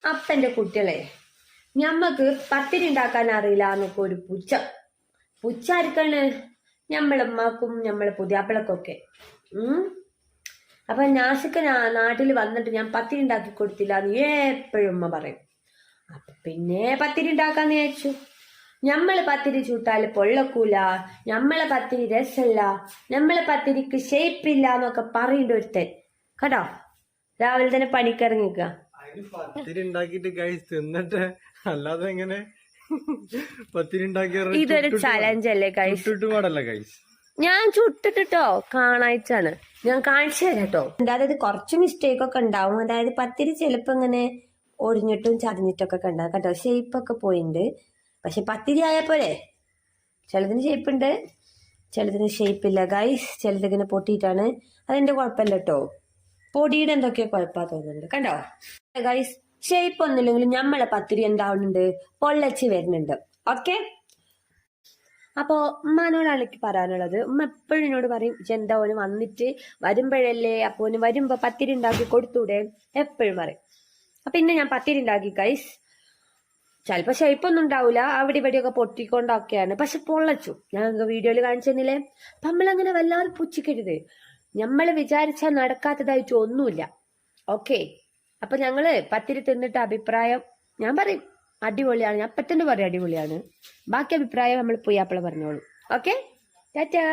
അപ്പന്റെ കുട്ടികളെ ഞമ്മക്ക് പത്തിരി ഉണ്ടാക്കാൻ അറിയില്ല എന്നൊക്കെ ഒരു പുച്ഛായിരിക്കാണ് ഞമ്മളമ്മക്കും ഞമ്മളെ പുതിയാപ്പിളക്കൊക്കെ. അപ്പൊ നാസിക്ക് നാട്ടിൽ വന്നിട്ട് ഞാൻ പത്തിരി ഉണ്ടാക്കി കൊടുത്തില്ല എന്ന് എപ്പോഴും ഉമ്മ പറയും. അപ്പൊ പിന്നെ പത്തിരി ഉണ്ടാക്കാന്ന് വിചാരിച്ചു. ഞമ്മള് പത്തിരി ചൂട്ടാല് പൊള്ളക്കൂല, ഞമ്മളെ പത്തിരി രസല്ല, ഞമ്മളെ പത്തിരിക്ക് ഷേപ്പില്ല എന്നൊക്കെ പറയേണ്ട ഒരുത്തൻ കേട്ടോ. രാവിലെ തന്നെ പണിക്കിറങ്ങിക്ക. പത്തിരി ഉണ്ടാക്കിട്ട് ഗൈസ് തിന്നിട്ട് അല്ലാതെ എങ്ങനെ പത്തിരി ഉണ്ടാക്കിയ ഇതൊരു ചലഞ്ച് അല്ലേ ഗൈസ്? ഗൈസ് ഞാൻ ചുട്ടിട്ടോ കാണായിട്ടാണ് ഞാൻ കാണിച്ചു തരാം കേട്ടോ. അതായത് കുറച്ച് മിസ്റ്റേക്ക് ഒക്കെ ഉണ്ടാവും. അതായത് പത്തിരി ചിലപ്പോ ഇങ്ങനെ ഒടിഞ്ഞിട്ടും ചതഞ്ഞിട്ടൊക്കെ ഉണ്ടാവും കേട്ടോ. ഷേപ്പൊക്കെ പോയിണ്ട്. പക്ഷെ പത്തിരി ആയപ്പോഴേ ചിലതിന് ഷേപ്പുണ്ട്, ചിലതിന് ഷേപ്പില്ല ഗൈസ്. ചിലതിങ്ങനെ പൊട്ടിയിട്ടാണ്. അതെന്റെ കുഴപ്പമില്ല കേട്ടോ. പൊടിയുടെ എന്തൊക്കെയോ കുഴപ്പമാ തോന്നുന്നുണ്ട് കണ്ടോ ഗൈസ്. ഷേപ്പ് ഒന്നുമില്ലെങ്കിലും നമ്മളെ പത്തിരി എന്താവുന്നുണ്ട്, പൊള്ളച്ച് വരുന്നുണ്ട്. ഓക്കെ, അപ്പോ ഉമ്മാനോടാണ് എനിക്ക് പറയാനുള്ളത്. ഉമ്മ എപ്പോഴും എന്നോട് പറയും, എന്താ ഓന് വന്നിട്ട് വരുമ്പോഴല്ലേ, അപ്പൊ ഓന് വരുമ്പോ പത്തിരി ഉണ്ടാക്കി കൊടുത്തൂടെ എപ്പോഴും പറയും. അപ്പൊ ഇന്ന് ഞാൻ പത്തിരി ഉണ്ടാക്കി ഗൈസ്. ചിലപ്പോ ഷേപ്പൊന്നും ഉണ്ടാവില്ല, അവിടെ ഇവിടെയൊക്കെ പൊട്ടിക്കൊണ്ടൊക്കെയാണ്, പക്ഷെ പൊള്ളച്ചു. ഞാൻ വീഡിയോയിൽ കാണിച്ചു തന്നില്ലേ. അപ്പൊ നമ്മളങ്ങനെ വല്ലാതെ പുച്ഛിക്കരുത്. നമ്മള് വിചാരിച്ചാൽ നടക്കാത്തതായിട്ട് ഒന്നുമില്ല. ഓക്കെ, അപ്പൊ ഞങ്ങള് പത്തിരി തിന്നിട്ട് അഭിപ്രായം ഞാൻ പറയും അടിപൊളിയാണ്. ഞാൻ പെട്ടെന്ന് പറയും അടിപൊളിയാണ്. ബാക്കി അഭിപ്രായം നമ്മൾ പുയ്യാപ്പിള പറഞ്ഞോളൂ. ഓക്കെ, ടാറ്റാ.